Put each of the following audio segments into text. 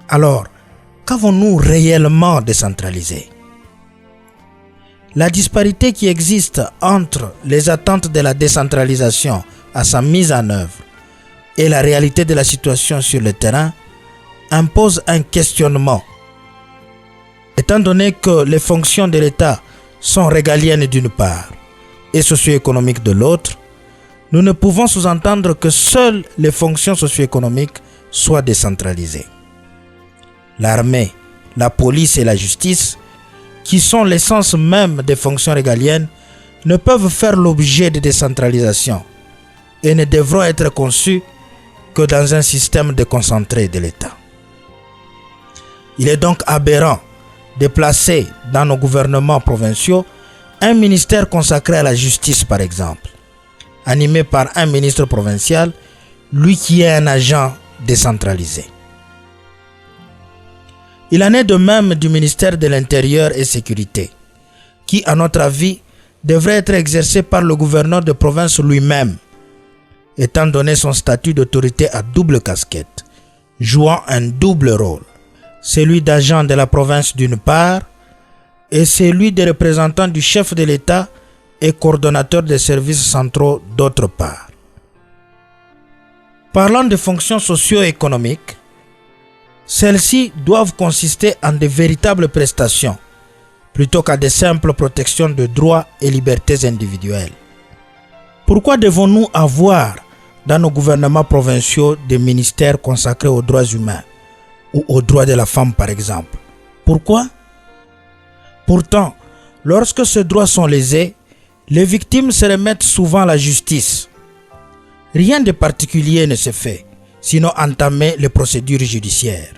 Alors, qu'avons-nous réellement décentralisé? La disparité qui existe entre les attentes de la décentralisation à sa mise en œuvre et la réalité de la situation sur le terrain impose un questionnement. Étant donné que les fonctions de l'État sont régaliennes d'une part et socio-économiques de l'autre, nous ne pouvons sous-entendre que seules les fonctions socio-économiques soient décentralisées. L'armée, la police et la justice, qui sont l'essence même des fonctions régaliennes, ne peuvent faire l'objet de décentralisation et ne devront être conçues que dans un système déconcentré de l'État. Il est donc aberrant de placer dans nos gouvernements provinciaux un ministère consacré à la justice, par exemple, animé par un ministre provincial, lui qui est un agent décentralisé. Il en est de même du ministère de l'Intérieur et Sécurité, qui, à notre avis, devrait être exercé par le gouverneur de province lui-même, étant donné son statut d'autorité à double casquette, jouant un double rôle, celui d'agent de la province d'une part et celui de représentant du chef de l'État et coordonnateur des services centraux d'autre part. Parlant de fonctions socio-économiques, celles-ci doivent consister en de véritables prestations, plutôt qu'à de simples protections de droits et libertés individuelles. Pourquoi devons-nous avoir dans nos gouvernements provinciaux des ministères consacrés aux droits humains ou aux droits de la femme, par exemple? Pourquoi? Pourtant, lorsque ces droits sont lésés, les victimes se remettent souvent à la justice. Rien de particulier ne se fait, sinon entamer les procédures judiciaires.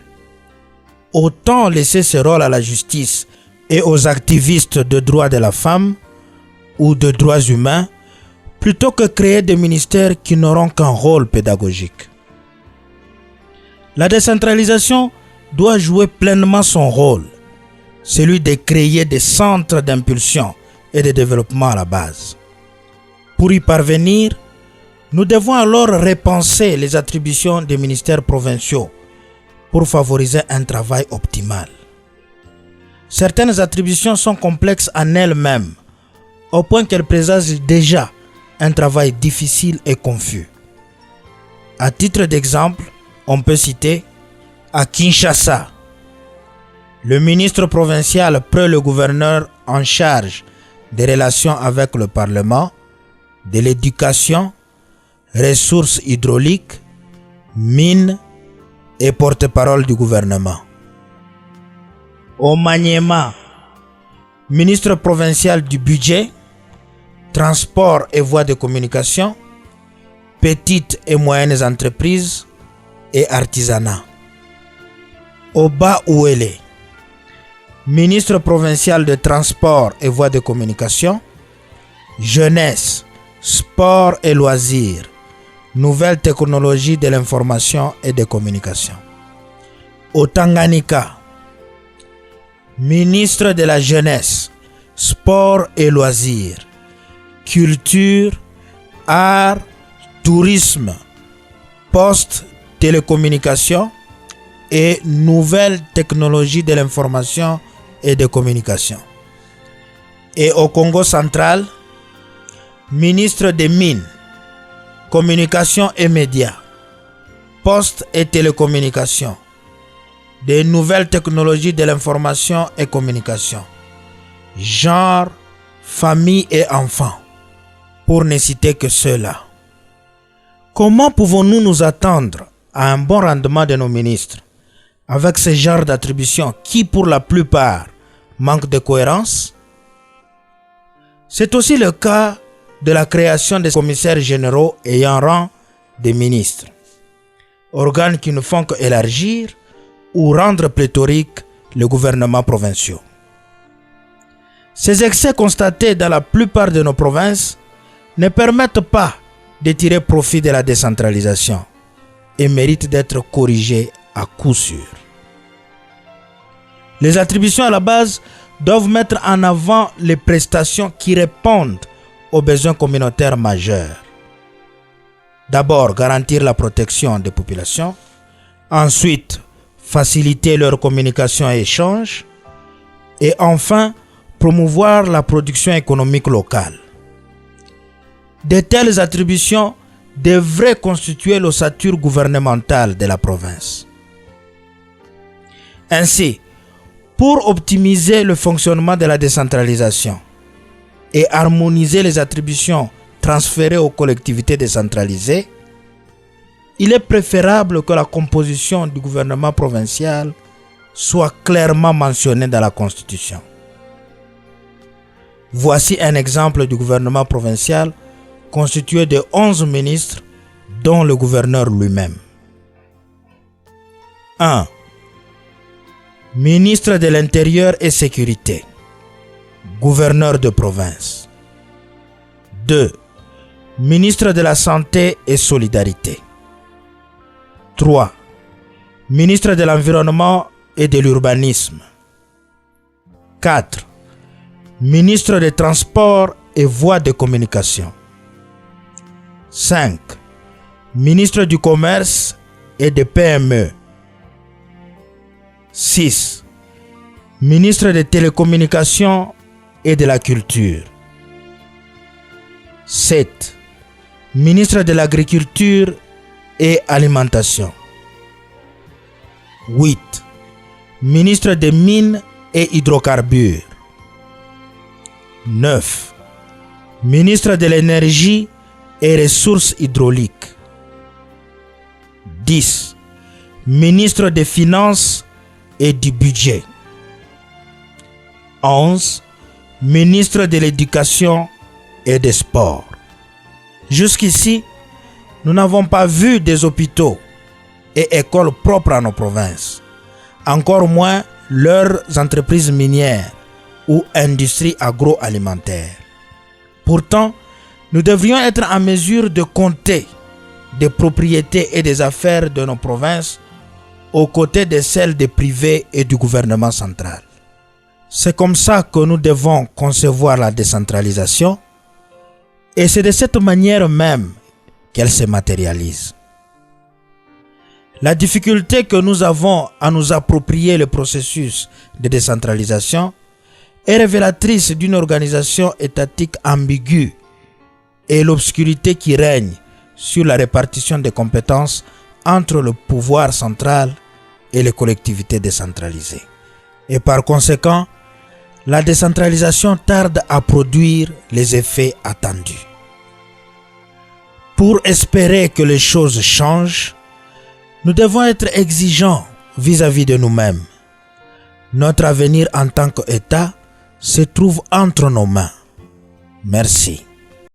Autant laisser ce rôle à la justice et aux activistes de droits de la femme ou de droits humains, plutôt que créer des ministères qui n'auront qu'un rôle pédagogique. La décentralisation doit jouer pleinement son rôle, celui de créer des centres d'impulsion et de développement à la base. Pour y parvenir, nous devons alors repenser les attributions des ministères provinciaux pour favoriser un travail optimal. Certaines attributions sont complexes en elles-mêmes, au point qu'elles présagent déjà un travail difficile et confus. À titre d'exemple, on peut citer à Kinshasa, le ministre provincial près le gouverneur en charge des relations avec le Parlement, de l'éducation, ressources hydrauliques, mines et porte-parole du gouvernement. Au Maniema, ministre provincial du budget, transport et voies de communication, petites et moyennes entreprises et artisanat. Au Bas-Ouélé, ministre provincial de transport et voies de communication, jeunesse, sport et loisirs, nouvelles technologies de l'information et des communications. Au Tanganyika, ministre de la jeunesse, sport et loisirs, culture, art, tourisme, poste, télécommunications et nouvelles technologies de l'information et des communications. Et au Congo central, ministre des Mines, Communications et Médias, Postes et Télécommunications, des nouvelles technologies de l'information et communication, genre, famille et enfants, pour ne citer que ceux-là. Comment pouvons-nous nous attendre à un bon rendement de nos ministres avec ce genre d'attributions qui, pour la plupart, manquent de cohérence? C'est aussi le cas de la création des commissaires généraux ayant rang des ministres, organes qui ne font qu'élargir ou rendre pléthorique les gouvernements provinciaux. Ces excès constatés dans la plupart de nos provinces ne permettent pas de tirer profit de la décentralisation et méritent d'être corrigés à coup sûr. Les attributions à la base doivent mettre en avant les prestations qui répondent aux besoins communautaires majeurs. D'abord, garantir la protection des populations. Ensuite, faciliter leur communication et échange, et enfin promouvoir la production économique locale. De telles attributions devraient constituer l'ossature gouvernementale de la province. Ainsi, pour optimiser le fonctionnement de la décentralisation et harmoniser les attributions transférées aux collectivités décentralisées, il est préférable que la composition du gouvernement provincial soit clairement mentionnée dans la Constitution. Voici un exemple du gouvernement provincial constitué de 11 ministres, dont le gouverneur lui-même. 1. Ministre de l'Intérieur et Sécurité, gouverneur de province. 2. Ministre de la Santé et Solidarité. 3. Ministre de l'Environnement et de l'Urbanisme. 4. Ministre des Transports et Voies de Communication. 5. Ministre du Commerce et des PME. 6. Ministre des Télécommunications et de la Culture. 7. Ministre de l'Agriculture et Alimentation. 8. Ministre des Mines et Hydrocarbures. 9. Ministre de l'Énergie et Ressources hydrauliques. 10. Ministre des Finances et du Budget. 11. Ministre de l'Éducation et des Sports. Jusqu'ici, nous n'avons pas vu des hôpitaux et écoles propres à nos provinces, encore moins leurs entreprises minières ou industries agroalimentaires. Pourtant, nous devrions être en mesure de compter des propriétés et des affaires de nos provinces aux côtés de celles des privés et du gouvernement central. C'est comme ça que nous devons concevoir la décentralisation, et c'est de cette manière même qu'elle se matérialise. La difficulté que nous avons à nous approprier le processus de décentralisation est révélatrice d'une organisation étatique ambiguë et l'obscurité qui règne sur la répartition des compétences entre le pouvoir central et les collectivités décentralisées. Et par conséquent, la décentralisation tarde à produire les effets attendus. Pour espérer que les choses changent, nous devons être exigeants vis-à-vis de nous-mêmes. Notre avenir en tant qu'État se trouve entre nos mains. Merci.